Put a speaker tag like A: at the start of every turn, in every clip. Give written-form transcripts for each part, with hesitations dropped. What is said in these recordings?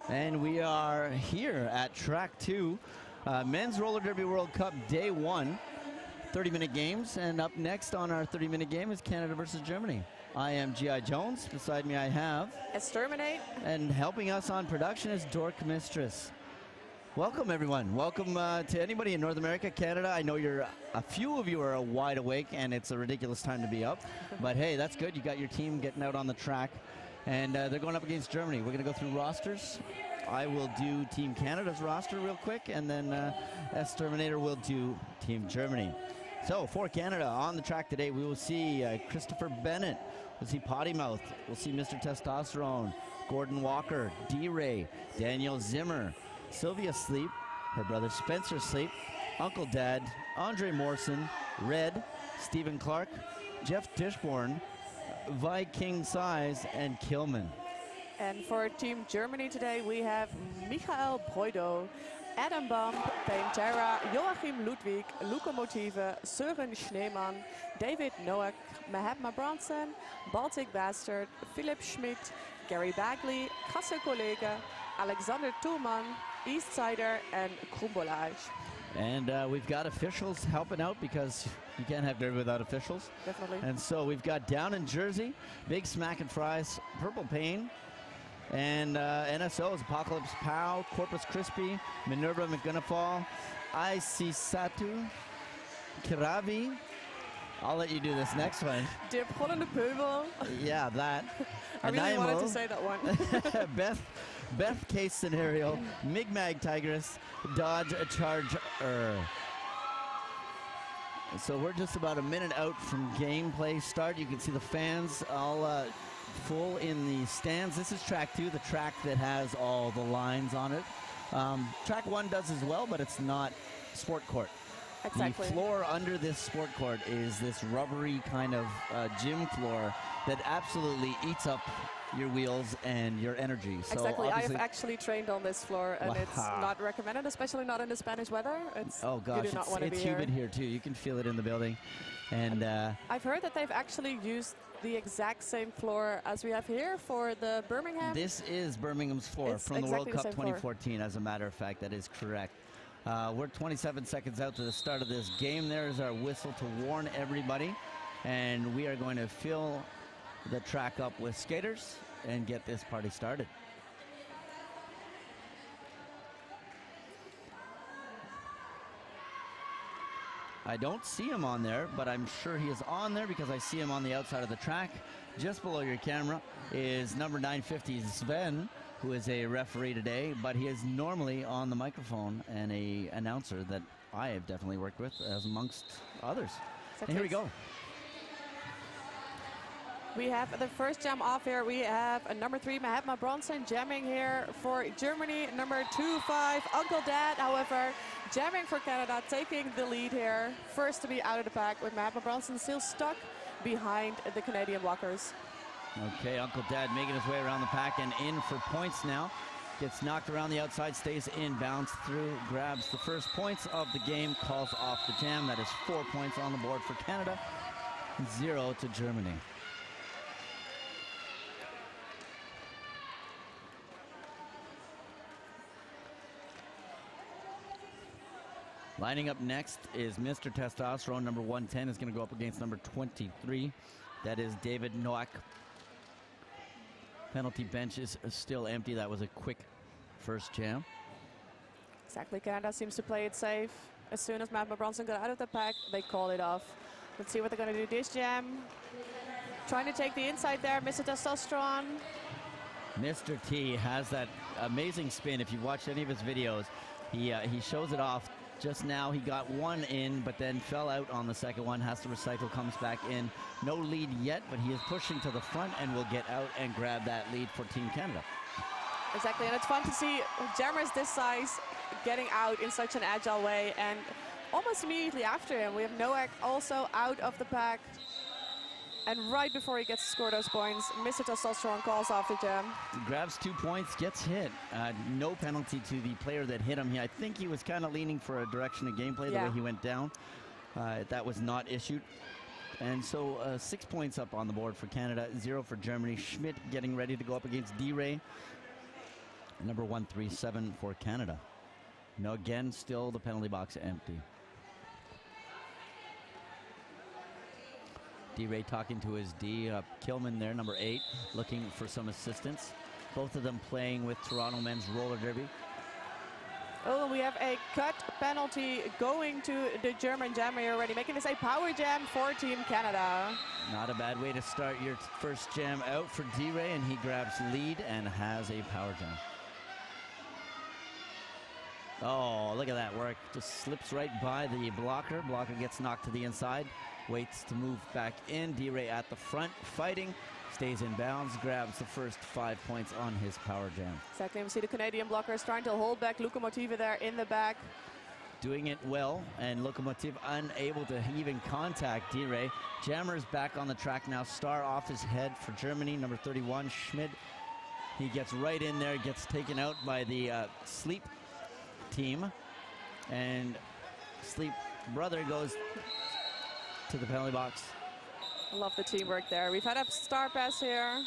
A: And we are here at Track 2, Men's Roller Derby World Cup Day 1, 30-minute games. And up next on our 30-minute game is Canada versus Germany. I am G.I. Jones. Beside me I have
B: Exterminate.
A: And helping us on production is Dork Mistress. Welcome, everyone. Welcome to anybody in North America, Canada. I know a few of you are wide awake, and it's a ridiculous time to be up. But hey, that's good. You got your team getting out on the track. And they're going up against Germany. We're going to go through rosters. I will do Team Canada's roster real quick, and then Exterminator will do Team Germany. So for Canada on the track today, we will see Christopher Bennett. We'll see Potty Mouth. We'll see Mr. Testosterone, Gordon Walker, D-Ray, Daniel Zimmer, Sylvia Sleep, her brother Spencer Sleep, Uncle Dad, Andre Morrison, Red, Stephen Clark, Jeff Dishborn, Viking Size, and Kilman.
B: And for Team Germany today, we have Michael Broido, Adam Bump, Pantera, Joachim Ludwig, Locomotive, Søren Schneemann, David Noack, Mahatma Bronson, Baltic Bastard, Philip Schmidt, Gary Bagley, Kasse Kollege, Alexander Tullman, Eastsider, and Krumbolage. And
A: we've got officials helping out because you can't have derby without officials.
B: Definitely.
A: And so we've got down in Jersey, Big Smack and Fries, Purple Pain, and NSOs, Apocalypse Pow, Corpus Crispy, Minerva McGunnafall, IC Satu, Kiravi. I'll let you do this next one.
B: Der Prollende Pöbel.
A: Yeah, that.
B: I really wanted to say that one.
A: Beth Case Scenario, Migmag Tigress, Dodge a Charger. So we're just about a minute out from gameplay start. You can see the fans all full in the stands. This is track 2, the track that has all the lines on it. Track 1 does as well, but it's not sport court.
B: Exactly.
A: The floor under this sport court is this rubbery kind of gym floor that absolutely eats up your wheels and your energy. So
B: exactly. I have actually trained on this floor, and it's not recommended, especially not in the Spanish weather.
A: Oh gosh,
B: you do not want to be
A: humid here too. You can feel it in the building. And
B: I've heard that they've actually used the exact same floor as we have here for the Birmingham.
A: This is Birmingham's floor from the World Cup 2014, as a matter of fact. That is correct. We're 27 seconds out to the start of this game. There's our whistle to warn everybody. And we are going to fill the track up with skaters and get this party started. I don't see him on there, but I'm sure he is on there because I see him on the outside of the track. Just below your camera is number 950, Sven, who is a referee today, but he is normally on the microphone and a announcer that I have definitely worked with, as amongst others. And here we go.
B: We have the first jam off here. We have a number 3, Mahatma Bronson, jamming here for Germany. Number 25, Uncle Dad, however, jamming for Canada, taking the lead here. First to be out of the pack, with Mahatma Bronson still stuck behind the Canadian blockers.
A: Okay, Uncle Dad making his way around the pack and in for points now. Gets knocked around the outside, stays in, bounce through, grabs the first points of the game, calls off the jam. That is 4 points on the board for Canada, 0 to Germany. Lining up next is Mr. Testosterone. Number 110 is going to go up against number 23. That is David Noack. Penalty bench is still empty. That was a quick first jam.
B: Exactly. Canada seems to play it safe. As soon as Mahatma Bronson got out of the pack, they call it off. Let's see what they're going to do this jam. Trying to take the inside there, Mr. Testosterone.
A: Mr. T has that amazing spin. If you've watched any of his videos, he shows it off. Just now he got one in, but then fell out on the second one, has to recycle, comes back in. No lead yet, but he is pushing to the front and will get out and grab that lead for Team Canada.
B: Exactly, and it's fun to see jammers this size getting out in such an agile way, and almost immediately after him, we have Noack also out of the pack. And right before he gets to score those points, Mr. Testosterone calls off the jam.
A: Grabs 2 points, gets hit. No penalty to the player that hit him. I think he was kind of leaning for a direction of gameplay the way he went down. That was not issued. And so 6 points up on the board for Canada, 0 for Germany. Schmidt getting ready to go up against D-Ray. Number 137 for Canada. No, again, still the penalty box empty. D-Ray talking to his D. Kilman there, number 8, looking for some assistance. Both of them playing with Toronto men's roller derby.
B: Oh, we have a cut penalty going to the German jammer already, making this a power jam for Team Canada.
A: Not a bad way to start your first jam out for D-Ray, and he grabs lead and has a power jam. Oh, look at that work. Just slips right by the blocker. Blocker gets knocked to the inside, waits to move back in. D-Ray at the front, fighting, stays in bounds, grabs the first 5 points on his power jam.
B: Exactly, we see the Canadian blockers trying to hold back Lokomotive there in the back.
A: Doing it well, and Lokomotiv unable to even contact D-Ray. Jammer's back on the track now. Star off his head for Germany, number 31, Schmid. He gets right in there, gets taken out by the Sleep team, and Sleep brother goes to the penalty box.
B: I love the teamwork there. We've had a star pass here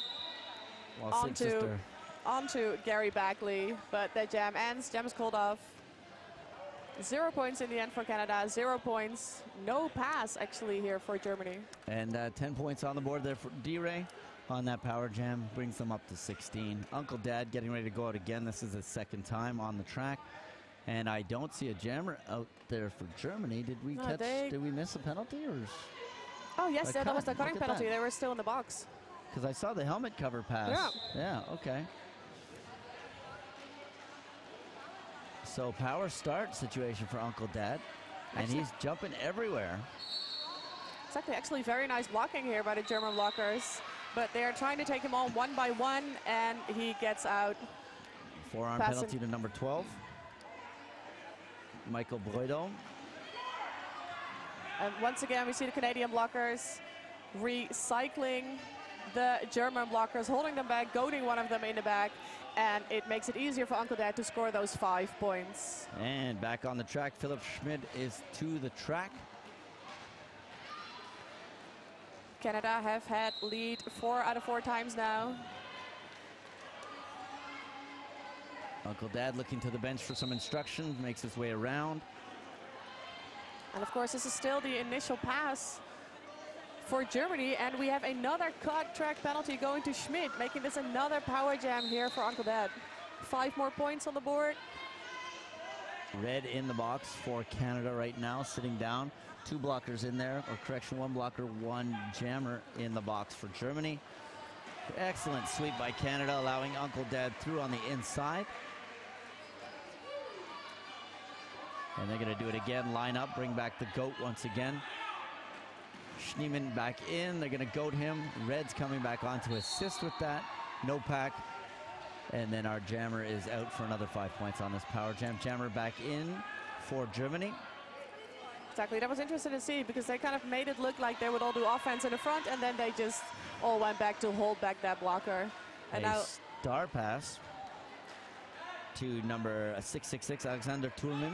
B: onto Gary Backley, but the jam ends. Jam is called off. 0 points in the end for Canada. 0 points. No pass actually here for Germany.
A: And 10 points on the board there for D-Ray on that power jam. Brings them up to 16. Uncle Dad getting ready to go out again. This is his second time on the track. And I don't see a jammer out there for Germany. Did we did we miss a penalty? Or?
B: Oh, yes, that was the cutting penalty. They were still in the box.
A: Because I saw the helmet cover pass. Yeah, okay. So power start situation for Uncle Dad. And he's jumping everywhere.
B: Exactly. Actually, very nice blocking here by the German blockers. But they are trying to take him on one by one, and he gets out.
A: Forearm penalty to number 12. Michael Broido.
B: And once again, we see the Canadian blockers recycling the German blockers, holding them back, goading one of them in the back, and it makes it easier for Uncle Dad to score those 5 points.
A: And back on the track, Philip Schmid is to the track.
B: Canada have had lead 4 out of 4 times now.
A: Uncle Dad looking to the bench for some instructions, makes his way around.
B: And of course, this is still the initial pass for Germany, and we have another cut track penalty going to Schmid, making this another power jam here for Uncle Dad. 5 more points on the board.
A: Red in the box for Canada right now, sitting down. 2 blockers in there, or correction, 1 blocker, 1 jammer in the box for Germany. Excellent sweep by Canada, allowing Uncle Dad through on the inside. And they're going to do it again, line up, bring back the goat once again. Schneemann back in, they're going to goat him. Red's coming back on to assist with that. No pack. And then our jammer is out for another 5 points on this power jam. Jammer back in for Germany.
B: Exactly, that was interesting to see because they kind of made it look like they would all do offense in the front, and then they just all went back to hold back that blocker. And now
A: star pass to number 666, Alexander Tulmin.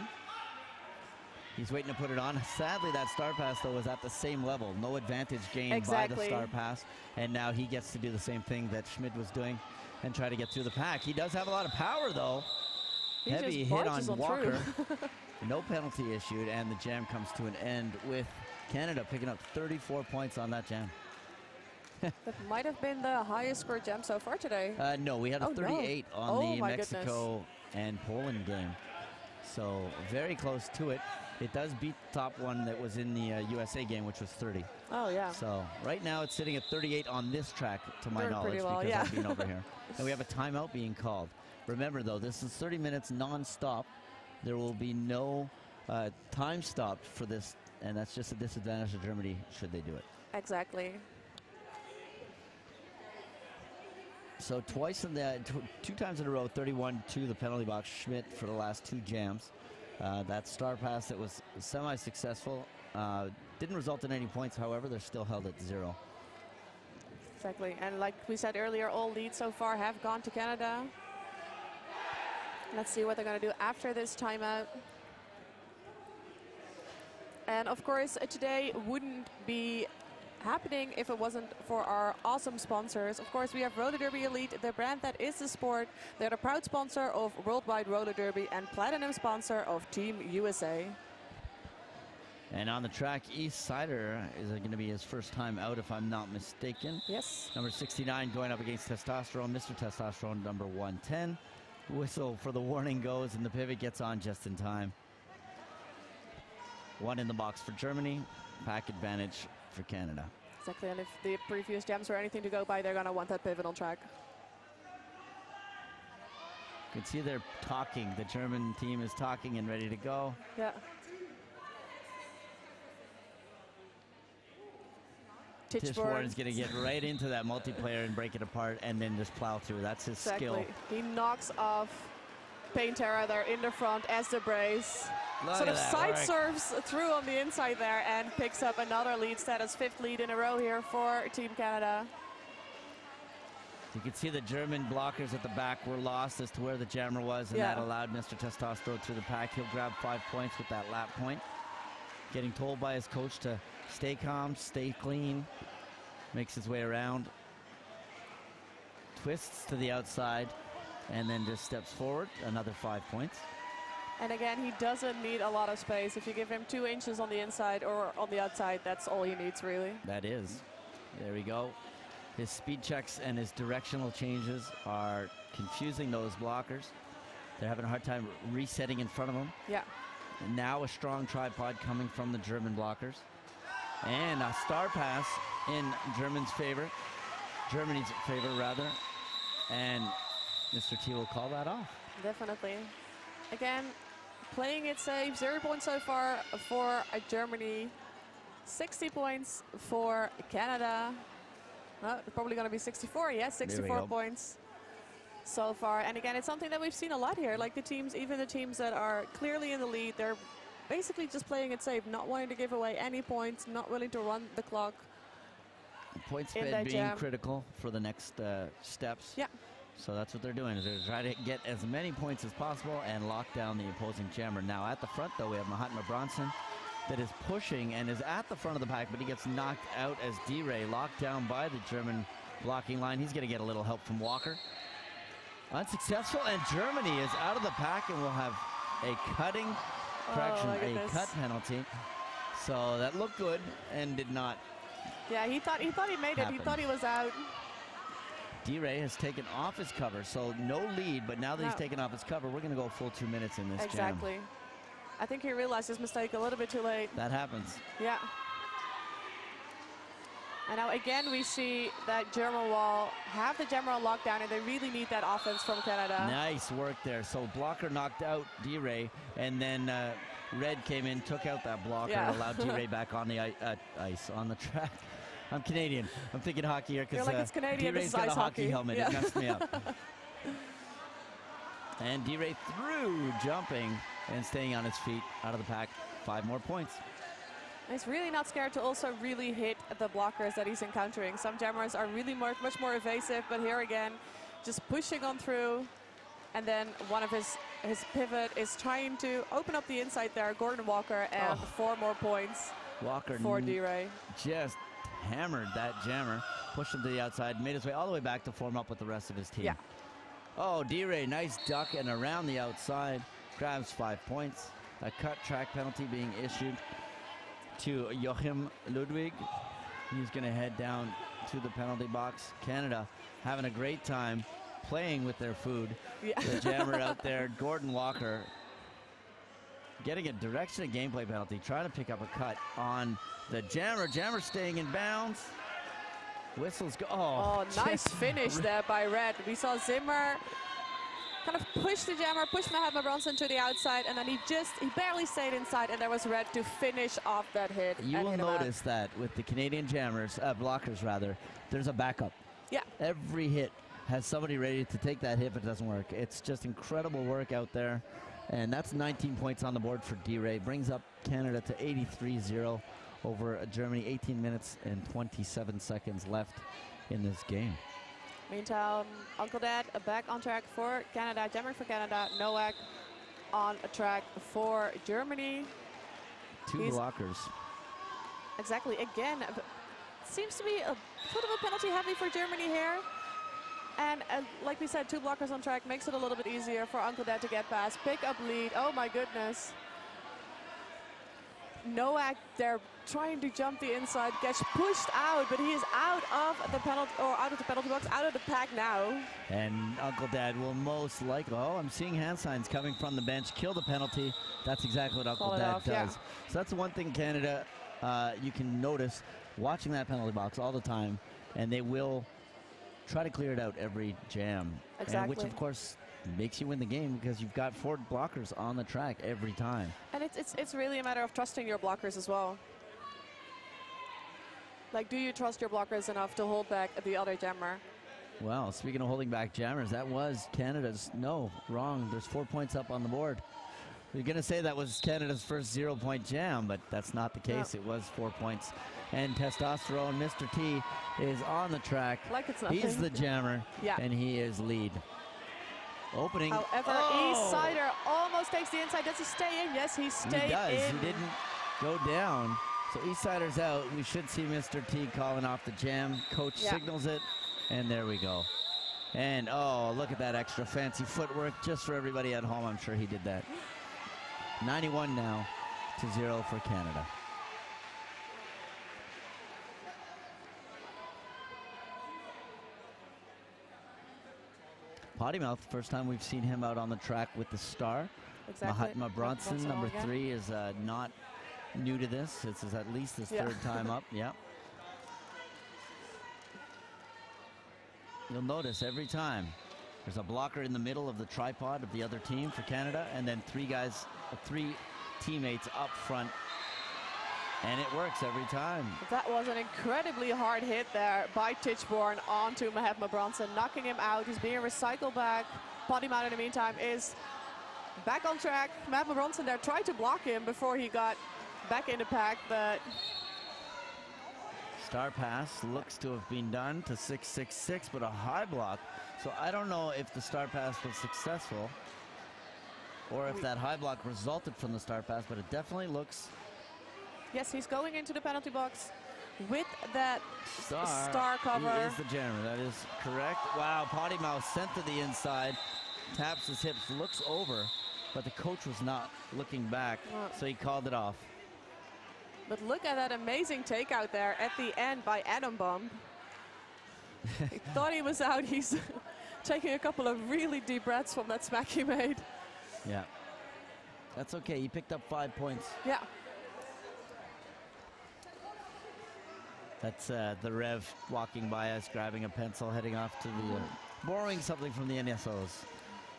A: He's waiting to put it on. Sadly, that star pass, though, was at the same level. No advantage gained by the star pass. And now he gets to do the same thing that Schmid was doing and try to get through the pack. He does have a lot of power, though. Heavy hit on Walker. No penalty issued, and the jam comes to an end with Canada picking up 34 points on that jam.
B: That might have been the highest score jam so far today.
A: No, we had a 38 on the Mexico and Poland game. So very close to it. It does beat the top one that was in the USA game, which was 30.
B: Oh, yeah.
A: So right now it's sitting at 38 on this track, to my knowledge, because I've been over here. And we have a timeout being called. Remember, though, this is 30 minutes non-stop. There will be no time stopped for this, and that's just a disadvantage to Germany should they do it.
B: Exactly.
A: So twice in the 2 times in a row, 31 to the penalty box. Schmidt for the last 2 jams. That star pass that was semi-successful didn't result in any points. However, they're still held at 0.
B: Exactly, and like we said earlier, all leads so far have gone to Canada. Let's see what they're going to do after this timeout. And of course, today wouldn't be happening if it wasn't for our awesome sponsors. Of course, we have Roller Derby Elite, the brand that is the sport. They're the proud sponsor of Worldwide Roller Derby and platinum sponsor of Team USA.
A: And on the track, East Sider is going to be his first time out, if I'm not mistaken.
B: Yes.
A: Number 69 going up against Testosterone, Mr. Testosterone, number 110. Whistle for the warning goes, and the pivot gets on just in time. One in the box for Germany, pack advantage for Canada.
B: Exactly, and if the previous jams were anything to go by, they're going to want that pivot on track.
A: You can see they're talking. The German team is talking and ready to go.
B: Yeah.
A: Tichborne is going to get right into that multiplayer and break it apart and then just plow through. That's his skill.
B: He knocks off Paintera there in the front as the brace. Sort of side serves through on the inside there and picks up another lead status, 5th lead in a row here for Team Canada.
A: You can see the German blockers at the back were lost as to where the jammer was, and that allowed Mr. Testosterone through the pack. He'll grab 5 points with that lap point. Getting told by his coach to stay calm, stay clean. Makes his way around. Twists to the outside, and then just steps forward. Another 5 points.
B: And again, he doesn't need a lot of space. If you give him 2 inches on the inside or on the outside, that's all he needs, really.
A: That is. There we go. His speed checks and his directional changes are confusing those blockers. They're having a hard time resetting in front of him.
B: Yeah.
A: And now a strong tripod coming from the German blockers. And a star pass in Germany's favor. And Mr. T will call that off.
B: Definitely. Again, playing it safe. 0 points so far for Germany. 60 points for Canada. Probably going to be 64. Yes, 64 points so far. And again, it's something that we've seen a lot here. Like the teams, even the teams that are clearly in the lead, they're basically just playing it safe, not wanting to give away any points, not willing to run the clock.
A: Point spread being critical for the next steps.
B: Yeah.
A: So that's what they're doing, is they're trying to get as many points as possible and lock down the opposing jammer. Now at the front, though, we have Mahatma Bronson that is pushing and is at the front of the pack, but he gets knocked out as D-Ray locked down by the German blocking line. He's going to get a little help from Walker. Unsuccessful, and Germany is out of the pack and will have a cutting, a cut penalty. So that looked good and did not.
B: Yeah, he thought he made it. He thought he was out.
A: D-Ray has taken off his cover, so no lead, but now that he's taken off his cover, we're going to go full 2 minutes in this jam.
B: Exactly. I think he realized his mistake a little bit too late.
A: That happens.
B: Yeah. And now again we see that German wall have the jammer on lockdown, and they really need that offense from Canada.
A: Nice work there. So blocker knocked out D-Ray, and then Red came in, took out that blocker, and allowed D-Ray back on the ice, on the track. I'm Canadian. I'm thinking hockey here because D-Ray's got a hockey helmet. It messed me up. And D-Ray through, jumping and staying on his feet, out of the pack. 5 more points.
B: He's really not scared to also really hit the blockers that he's encountering. Some jammers are really much more evasive, but here again, just pushing on through. And then one of his pivot is trying to open up the inside there, Gordon Walker, and 4 more points
A: Walker
B: for D-Ray.
A: Just hammered that jammer, pushed him to the outside, made his way all the way back to form up with the rest of his team.
B: Yeah.
A: Oh, D-Ray, nice duck and around the outside, grabs 5 points. A cut track penalty being issued to Joachim Ludwig. He's going to head down to the penalty box. Canada having a great time playing with their food. Yeah. The jammer out there, Gordon Walker, getting a direction of gameplay penalty, trying to pick up a cut on the jammer. Jammer staying in bounds. Whistles go.
B: Oh, nice finish there by Red. We saw Zimmer kind of push the jammer, push Mahatma Bronson to the outside, and then he barely stayed inside, and there was Red to finish off that hit.
A: You will notice that with the Canadian jammers, blockers rather, there's a backup.
B: Yeah.
A: Every hit has somebody ready to take that hit if it doesn't work. It's just incredible work out there. And that's 19 points on the board for D-Ray. Brings up Canada to 83-0 over Germany. 18 minutes and 27 seconds left in this game.
B: Meantime, Uncle Dad back on track for Canada. Jammer for Canada. Nowak on a track for Germany.
A: Two blockers.
B: Exactly. Again, seems to be a bit of a penalty heavy for Germany here. And like we said, 2 blockers on track makes it a little bit easier for Uncle Dad to get past. Pick up lead. Oh my goodness. Noak there trying to jump the inside, gets pushed out, but he is out of the penalty box, out of the pack now.
A: And Uncle Dad will most likely, oh, I'm seeing hand signs coming from the bench, kill the penalty. That's exactly what Uncle Dad does. Yeah. So that's the one thing Canada you can notice watching that penalty box all the time, and they will try to clear it out every jam.
B: Exactly.
A: And which of course makes you win the game because you've got 4 blockers on the track every time.
B: And it's really a matter of trusting your blockers as well. Like, do you trust your blockers enough to hold back the other jammer?
A: Well, speaking of holding back jammers, that was Canada's, no, wrong. There's 4 points up on the board. You're going to say that was Canada's first 0-point jam, but that's not the case. No. It was 4 points. And Testosterone, Mr. T, is on the track.
B: Like it's nothing.
A: He's the jammer, and he is lead. Opening.
B: However, Eastsider almost takes the inside. Does he stay in? Yes, he stayed in.
A: He does. He didn't go down. So Eastsider's out. We should see Mr. T calling off the jam. Coach signals it, and there we go. And, oh, look at that extra fancy footwork just for everybody at home. I'm sure he did that. 91 now to 0 for Canada. Potty Mouth, first time we've seen him out on the track with the star.
B: Exactly.
A: Mahatma Bronson, number 3, is not new to this. This is at least his 3rd time up. Yeah. You'll notice every time there's a blocker in the middle of the tripod of the other team for Canada, and then 3 teammates up front. And it works every time.
B: That was an incredibly hard hit there by Tichborne onto Mahatma Bronson, knocking him out. He's being recycled back. Potty Mouth in the meantime is back on track. Mahatma Bronson there tried to block him before he got back in the pack, but...
A: Star pass looks to have been done to 666, but a high block. So I don't know if the star pass was successful or if that high block resulted from the star pass, but it definitely looks...
B: Yes, he's going into the penalty box with that star cover.
A: He is the jammer, that is correct. Wow, Potty Mouth sent to the inside, taps his hips, looks over, but the coach was not looking back, so he called it off.
B: But look at that amazing takeout there at the end by Adam Bump. He thought he was out. He's taking a couple of really deep breaths from that smack he made.
A: Yeah, that's okay. He picked up 5 points.
B: Yeah.
A: That's the Rev walking by us, grabbing a pencil, heading off to the, borrowing something from the NSOs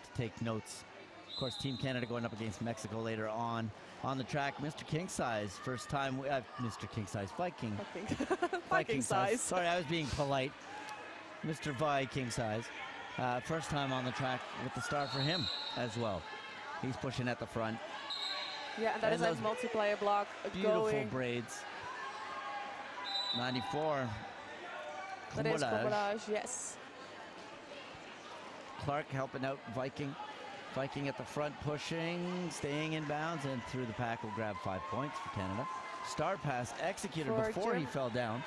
A: to take notes. Of course, Team Canada going up against Mexico later on the track. Mr. King Size, first time, Mr. King Size, Viking.
B: Viking Size.
A: Sorry, I was being polite. Mr. Viking Size, first time on the track with the star for him as well. He's pushing at the front.
B: Yeah, and that is a multiplayer block.
A: Beautiful braids. 94.
B: That is Courage, yes.
A: Clark helping out Viking. Viking at the front pushing, staying in bounds, and through the pack will grab 5 points for Canada. Star pass executed before he fell down.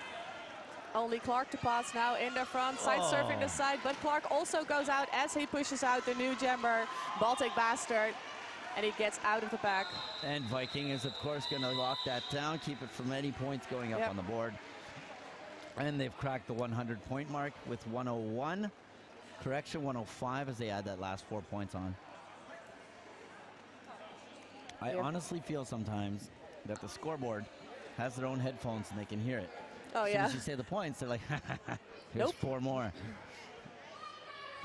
B: Only Clark to pass now in the front, side surfing the side, but Clark also goes out as he pushes out the new jammer, Baltic Bastard, and he gets out of the pack.
A: And Viking is, of course, going to lock that down, keep it from any points going up on the board. And they've cracked the 100-point mark with 101. Correction, 105 as they add that last 4 points on. I honestly feel sometimes that the scoreboard has their own headphones and they can hear it.
B: Oh,
A: as soon as you say the points, they're like, here's 4 more.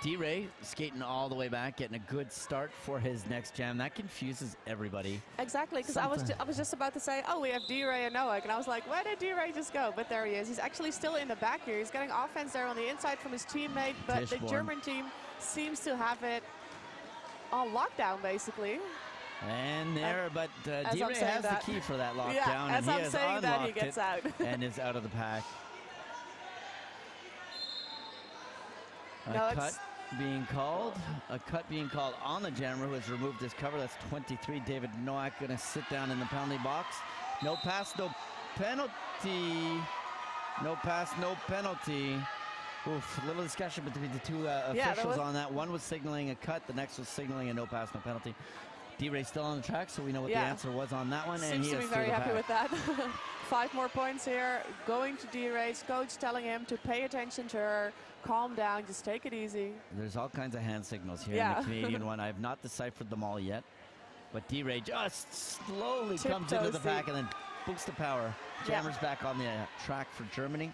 A: D-Ray skating all the way back, getting a good start for his next jam. That confuses everybody.
B: Exactly, because I was just about to say, oh, we have D-Ray and Noak, and I was like, where did D-Ray just go? But there he is. He's actually still in the back here. He's getting offense there on the inside from his teammate, but the German team seems to have it on lockdown, basically.
A: And there, but D-Ray has the key for that lockdown.
B: Yeah, as I'm saying that, he gets out.
A: And is out of the pack. A cut being called on the jammer who has removed his cover. That's 23. David Noak going to sit down in the penalty box. No pass, no penalty. No pass, no penalty. Oof, a little discussion between the two officials on that. One was signaling a cut, the next was signaling a no pass, no penalty. D-Ray still on the track, so we know what the answer was on that one.
B: Seems to be very happy with that. 5 more points here. Going to D-Ray's coach telling him to pay attention to her, calm down, just take it easy.
A: There's all kinds of hand signals here in the Canadian one. I have not deciphered them all yet. But D-Ray just slowly comes into the pack and then boosts the power. Jammer's back on the track for Germany.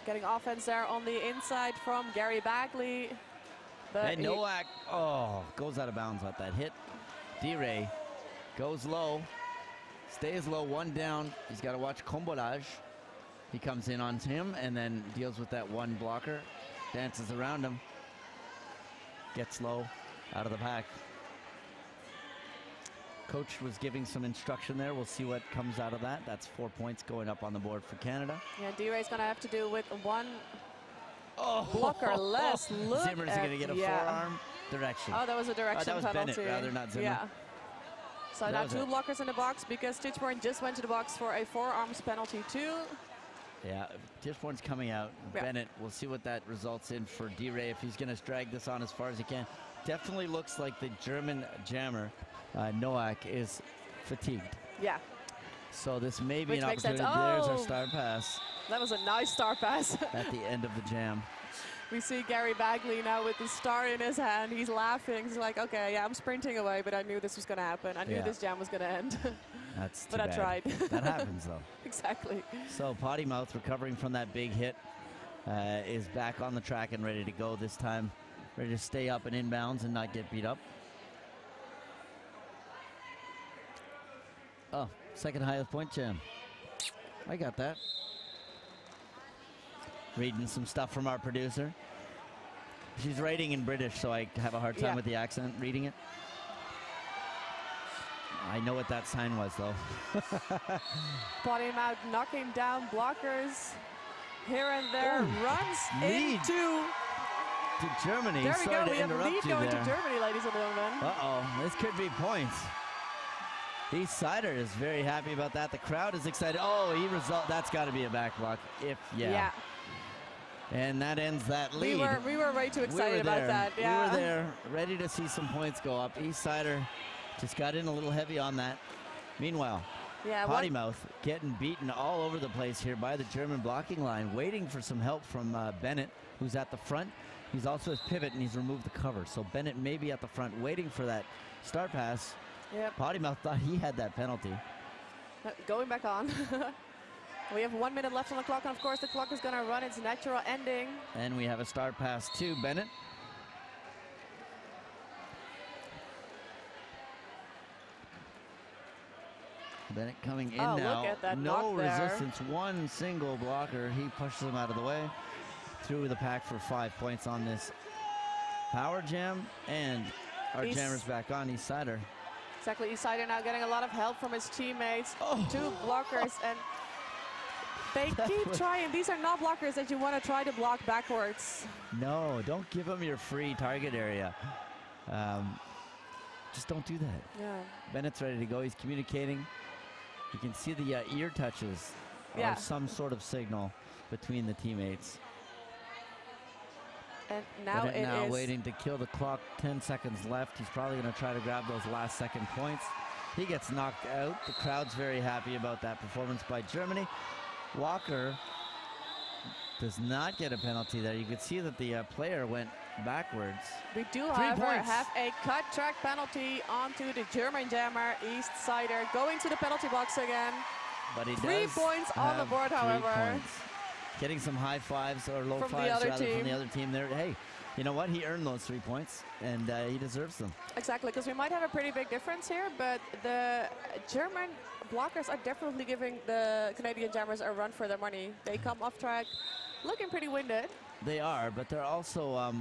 B: Getting offense there on the inside from Gary Bagley.
A: And Nowak, goes out of bounds at that hit. D-Ray goes low, stays low, one down. He's got to watch Combolage. He comes in on him and then deals with that one blocker, dances around him, gets low, out of the pack. Coach was giving some instruction there. We'll see what comes out of that. That's 4 points going up on the board for Canada.
B: Yeah, D-Ray's going to have to do with one blocker less. Look
A: Zimmer's going to get a forearm direction.
B: Oh, that was a direction
A: that was
B: penalty.
A: Bennett rather, not Zimmer.
B: Yeah. So now 2 blockers in the box because Tichborne just went to the box for a forearms penalty too.
A: Yeah, Tichborne's coming out. Bennett, we'll see what that results in for D-Ray if he's going to drag this on as far as he can. Definitely looks like the German jammer, Nowak, is fatigued.
B: Yeah.
A: So this may be an opportunity. There's our star pass.
B: That was a nice star pass.
A: At the end of the jam.
B: We see Gary Bagley now with the star in his hand. He's laughing. He's like, okay, yeah, I'm sprinting away, but I knew this was going to happen. I knew this jam was going to end.
A: That's too
B: but
A: bad.
B: I tried.
A: That happens, though.
B: Exactly.
A: So Potty Mouth, recovering from that big hit, is back on the track and ready to go this time. Ready to stay up and inbounds and not get beat up. Oh, second highest point jam. I got that. Reading some stuff from our producer. She's writing in British, so I have a hard time with the accent reading it. I know what that sign was, though.
B: Potty Mouth knocking down blockers here and there. Runs into
A: to Germany.
B: There we go. We have a lead going
A: there.
B: to Germany, ladies and gentlemen.
A: Uh-oh. This could be points. East Sider is very happy about that. The crowd is excited. Oh, that's got to be a back block. Yeah. And that ends that lead.
B: We were way too excited about that. Yeah.
A: We were there, ready to see some points go up. East Sider just got in a little heavy on that. Meanwhile, Potty Mouth getting beaten all over the place here by the German blocking line, waiting for some help from Bennett, who's at the front. He's also his pivot, and he's removed the cover. So Bennett may be at the front waiting for that start pass.
B: Yep.
A: Potty Mouth thought he had that penalty.
B: Going back on. We have 1 minute left on the clock, and of course the clock is going to run its natural ending.
A: And we have a start pass to Bennett. Bennett coming in now.
B: Look at that
A: no
B: knock
A: resistance, one single blocker. He pushes him out of the way. Through the pack for 5 points on this power jam. And our jammer's back on, East Sider.
B: Exactly, East Sider now getting a lot of help from his teammates. 2 blockers, and they keep trying. These are not blockers that you want to try to block backwards.
A: No, don't give them your free target area. Just don't do that.
B: Yeah.
A: Bennett's ready to go. He's communicating. You can see the ear touches or some sort of signal between the teammates.
B: And now
A: Bennett now waiting to kill the clock. 10 seconds left. He's probably going to try to grab those last second points. He gets knocked out. The crowd's very happy about that performance by Germany. Walker does not get a penalty there. You could see that the player went backwards.
B: We do, however, have a cut track penalty onto the German jammer, East Sider, going to the penalty box again.
A: But he
B: 3 points on the board, however.
A: Getting some high fives or low fives rather from the other team there. Hey, you know what? He earned those 3 points, and he deserves them.
B: Exactly, because we might have a pretty big difference here, but the German blockers are definitely giving the Canadian jammers a run for their money. They come off track looking pretty winded.
A: They are, but they're also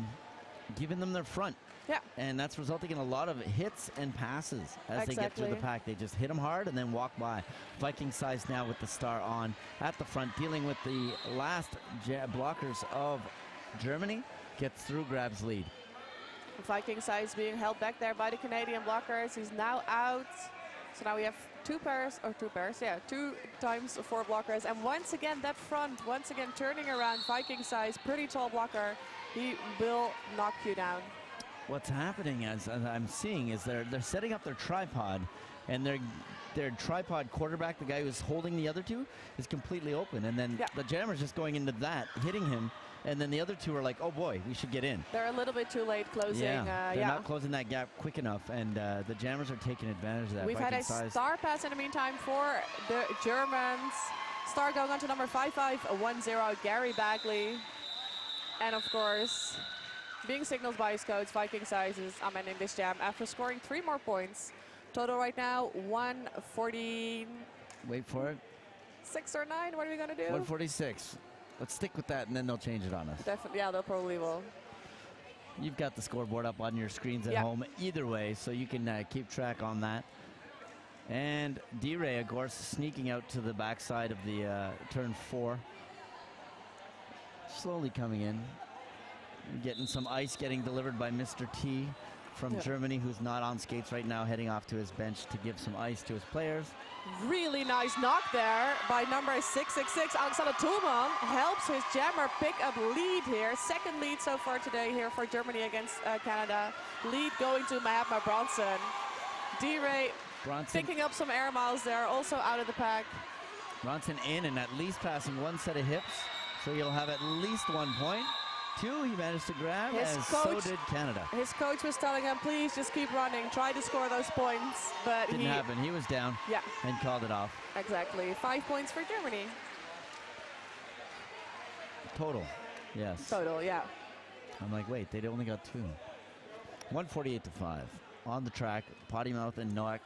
A: giving them their front.
B: Yeah.
A: And that's resulting in a lot of hits and passes as they get through the pack. They just hit them hard and then walk by. Viking size now with the star on at the front, dealing with the last blockers of Germany. Gets through, grabs lead.
B: Viking size being held back there by the Canadian blockers. He's now out. So now we have two times 4 blockers. And once again, that front, once again, turning around, Viking size, pretty tall blocker. He will knock you down.
A: What's happening, as I'm seeing, is they're setting up their tripod, and their tripod quarterback, the guy who's holding the other two, is completely open. And then the jammer's just going into that, hitting him. And then the other two are like, oh boy, we should get in.
B: They're a little bit too late closing.
A: They're not closing that gap quick enough, and the jammers are taking advantage of that.
B: We've had a star pass in the meantime for the Germans. Star going on to number 5510, Gary Bagley. And of course, being signaled by his coach, Viking size is amending this jam after scoring 3 more points. Total right now, 140.
A: Wait for it.
B: 6 or 9, what are we going to do?
A: 146. Let's stick with that, and then they'll change it on us.
B: Definitely, yeah, they'll probably will.
A: You've got the scoreboard up on your screens at home either way, so you can keep track on that. And D-Ray, of course, sneaking out to the backside of the turn 4. Slowly coming in. Getting some ice getting delivered by Mr. T from Germany, who's not on skates right now, heading off to his bench to give some ice to his players.
B: Really nice knock there by number 666, Alexander Tullman. Helps his jammer pick up lead here. Second lead so far today here for Germany against Canada. Lead going to Mahatma Bronson. D-Ray picking up some air miles there, also out of the pack.
A: Bronson in and at least passing 1 set of hips, so you'll have at least 1 point. 2 he managed to grab, and so did Canada.
B: His coach was telling him, please just keep running, try to score those points. But
A: didn't happen. He was down and called it off.
B: Exactly. 5 points for Germany.
A: Total, yes.
B: Total, yeah.
A: I'm like, wait, they only got 2. 148 to 5. On the track, Potty Mouth and Noack.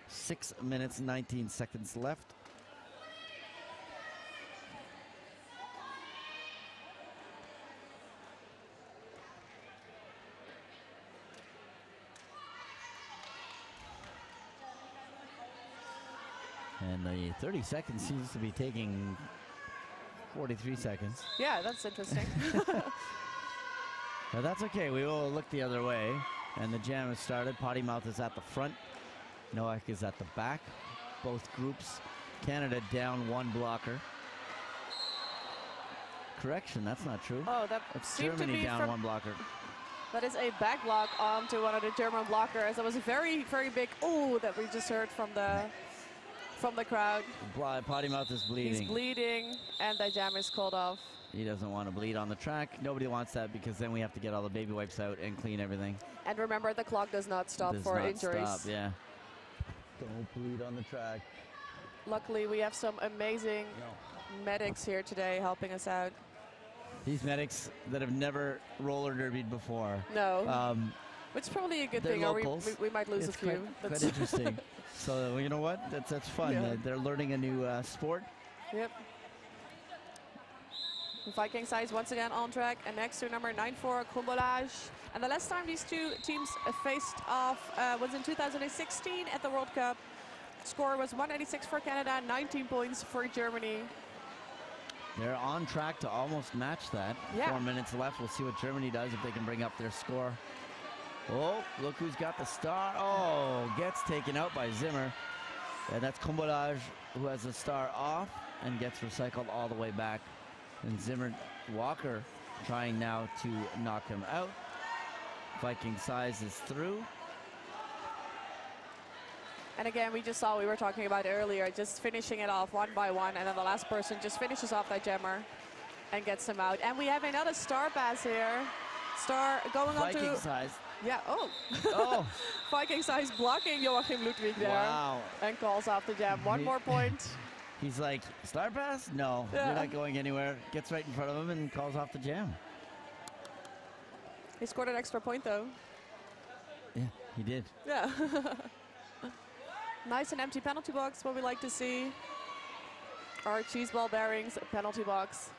A: 6 minutes, 19 seconds left. And the 30 seconds seems to be taking 43 seconds.
B: Yeah, that's interesting.
A: Now that's okay. We will look the other way. And the jam has started. Potty Mouth is at the front. Noack is at the back. Both groups. Canada down 1 blocker. Correction, that's not true.
B: Oh,
A: that's Germany down 1 blocker.
B: That is a back block onto one of the German blockers. That was a very, very big ooh that we just heard from the crowd.
A: Potty Mouth is bleeding.
B: He's bleeding, and the jam is called off.
A: He doesn't want to bleed on the track. Nobody wants that, because then we have to get all the baby wipes out and clean everything.
B: And remember, the clock does not stop for injuries.
A: Stop, yeah. Don't bleed on the track.
B: Luckily, we have some amazing medics here today helping us out.
A: These medics that have never roller derbied before.
B: No. Which is probably a good thing, or we might lose a few.
A: Quite interesting. So, you know what? That's fun.
B: Yeah.
A: They're learning a new sport.
B: Yep. Viking size once again on track, and next to number 94, Kumbolage. And the last time these two teams faced off was in 2016 at the World Cup. Score was 186 for Canada, 19 points for Germany.
A: They're on track to almost match that. 4 minutes left. We'll see what Germany does if they can bring up their score. Oh, look who's got the star. Oh, gets taken out by Zimmer. And that's Kumbolage, who has the star off and gets recycled all the way back. And Zimmer Walker trying now to knock him out. Viking size is through.
B: And again, we were talking about earlier, just finishing it off 1 by 1, and then the last person just finishes off that jammer and gets him out. And we have another star pass here. Star going on to...
A: Viking size.
B: Yeah,
A: oh.
B: Viking size blocking Joachim Ludwig there.
A: Wow.
B: And calls off the jam. 1 more point.
A: He's like, star pass? No, you're not going anywhere. Gets right in front of him and calls off the jam.
B: He scored an extra point, though.
A: Yeah, he did.
B: Yeah. Nice and empty penalty box, what we like to see. Our cheese ball bearings penalty box.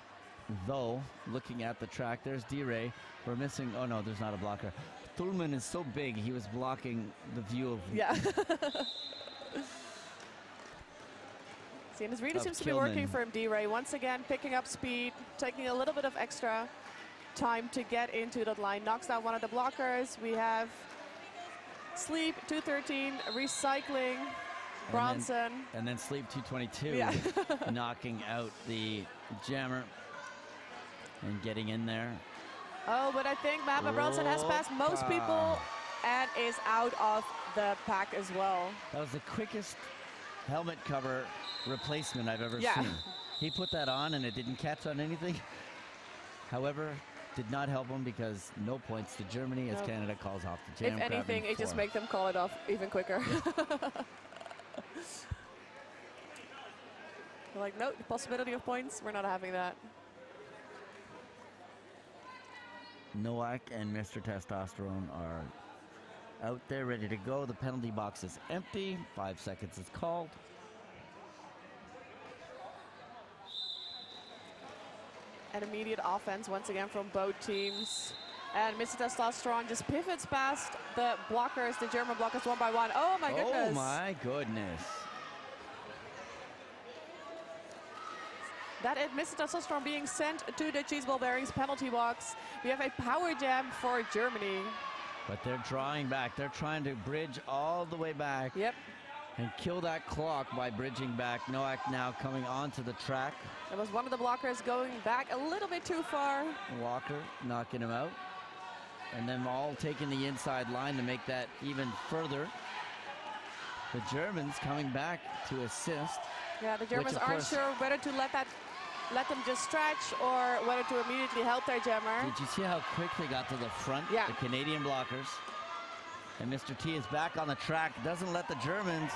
A: Though, looking at the track, there's D-Ray. We're missing, oh no, there's not a blocker. Tullman is so big, he was blocking the view of...
B: Yeah. See, and this really seems to be working for him, D-Ray. Once again, picking up speed, taking a little bit of extra time to get into that line. Knocks out one of the blockers. We have Sleep, 213, recycling Bronson.
A: And then Sleep 222
B: Yeah.
A: knocking out the jammer and getting in there.
B: Oh, but I think Mohammed Bronson has passed most people and is out of the pack as well.
A: That was the quickest helmet cover replacement I've ever
B: Yeah.
A: seen. He put that on and it didn't catch on anything. However, did not help him because no points to Germany as Canada calls off the jam.
B: If anything, it just makes them call it off even quicker. They're like, no, the possibility of points, we're not having that.
A: Nowak and Mr. Testosterone are out there ready to go. The penalty box is empty. 5 seconds is called.
B: An immediate offense once again from both teams. And Mr. Testosterone just pivots past the blockers, the German blockers, one by one. Oh my goodness.
A: Oh my goodness.
B: That is Mr. Testosterone being sent to the cheese ball bearings penalty box. We have a power jam for Germany.
A: But they're drawing back. They're trying to bridge all the way back.
B: Yep.
A: And kill that clock by bridging back. Nowak now coming onto the track.
B: That was one of the blockers going back a little bit too far.
A: Walker knocking him out. And then all taking the inside line to make that even further. The Germans coming back to assist.
B: Yeah, the Germans aren't sure whether to let them just stretch or whether to immediately help their jammer.
A: Did you see how quick they got to the front?
B: Yeah.
A: The Canadian blockers. And Mr. T is back on the track. Doesn't let the Germans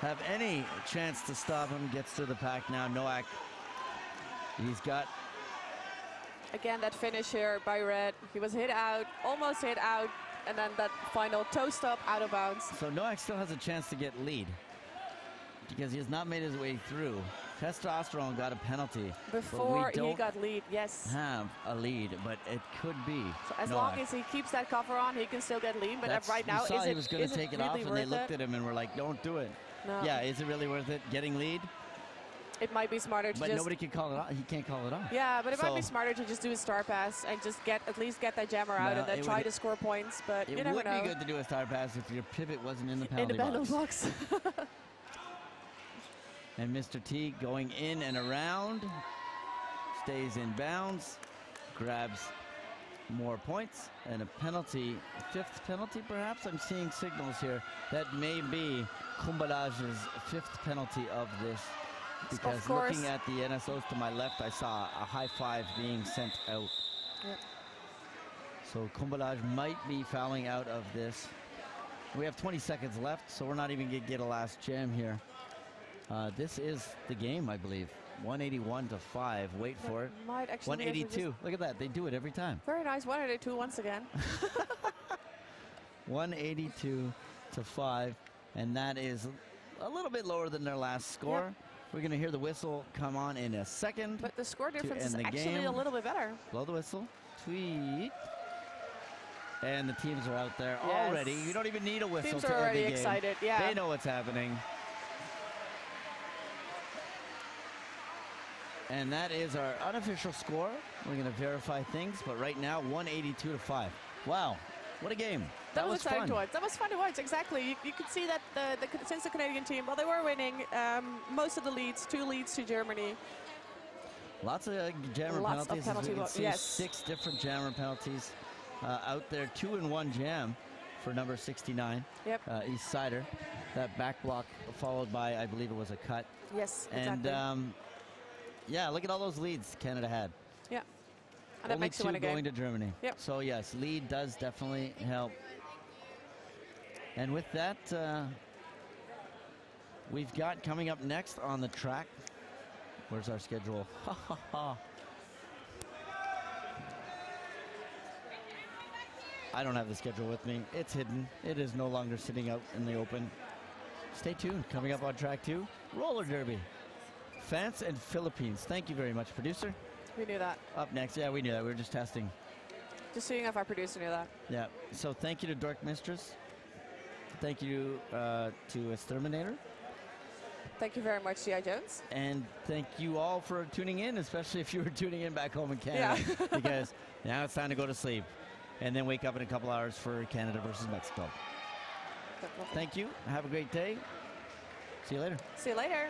A: have any chance to stop him. Gets to the pack now. Nowak. He's got...
B: Again, that finish here by Red. He was hit out, almost hit out, and then that final toe stop out of bounds.
A: So Nowak still has a chance to get lead because he has not made his way through. Testosterone got a penalty.
B: Before he got lead, yes.
A: Have a lead, but it could be.
B: So as
A: Nowak.
B: long as he keeps that cover on, he can still get lead. But right now,
A: he was going to take it off, and they looked at him and were like, "Don't do it."
B: No.
A: Yeah, is it really worth it? Getting lead?
B: It might be smarter to
A: but
B: just...
A: nobody can call it off. He can't call it off.
B: Yeah, but it might be smarter to just do a star pass and just at least get that jammer out and then try to score points. But you never know.
A: It would be good to do a star pass if your pivot wasn't in the penalty
B: box.
A: And Mr. T going in and around, stays in bounds, grabs more points, and a penalty, fifth penalty perhaps? I'm seeing signals here. That may be Kumbalage's fifth penalty of this. Because looking at the NSOs to my left, I saw a high five being sent out.
B: Yep.
A: So Kumbalage might be fouling out of this. We have 20 seconds left, so we're not even going to get a last jam here. This is the game, I believe. 181-5. Wait for it.
B: Might actually
A: 182. Look at that. They do it every time.
B: Very nice. 182 once again.
A: 182-5. And that is a little bit lower than their last score.
B: Yep.
A: We're going to hear the whistle come on in a second.
B: But the score difference is actually a little bit better.
A: Blow the whistle. Tweet. And the teams are out there already. You don't even need a whistle
B: teams
A: to
B: are already
A: end the game.
B: Excited. Yeah.
A: They know what's happening. And that is our unofficial score. We're going to verify things, but right now, 182-5. Wow, what a game.
B: That was fun to watch. That was fun to watch, exactly. You could see that since the Canadian team, well, they were winning most of the leads, 2 leads to Germany.
A: Lots of jammer penalties.
B: Of
A: we can see
B: yes.
A: 6 different jammer penalties out there. 2-in-1 jam for number 69, East Sider. That back block followed by, I believe it was a cut.
B: Yes, exactly.
A: And yeah, look at all those leads Canada had.
B: Yeah. And that
A: only
B: makes you win a game.
A: going to Germany.
B: Yep.
A: So yes, lead does definitely help. And with that, we've got coming up next on the track. Where's our schedule? Ha ha ha. I don't have the schedule with me. It's hidden. It is no longer sitting out in the open. Stay tuned. Coming up on track 2, roller derby. France and Philippines. Thank you very much, producer.
B: We knew that.
A: Up next, yeah, we knew that. We were just testing.
B: Just seeing if our producer knew that.
A: Yeah. So thank you to Dork Mistress. Thank you to Exterminator.
B: Thank you very much, G.I. Jones.
A: And thank you all for tuning in, especially if you were tuning in back home in Canada. Yeah. Because now it's time to go to sleep and then wake up in a couple hours for Canada versus Mexico. Thank you. Have a great day. See you later.
B: See you later.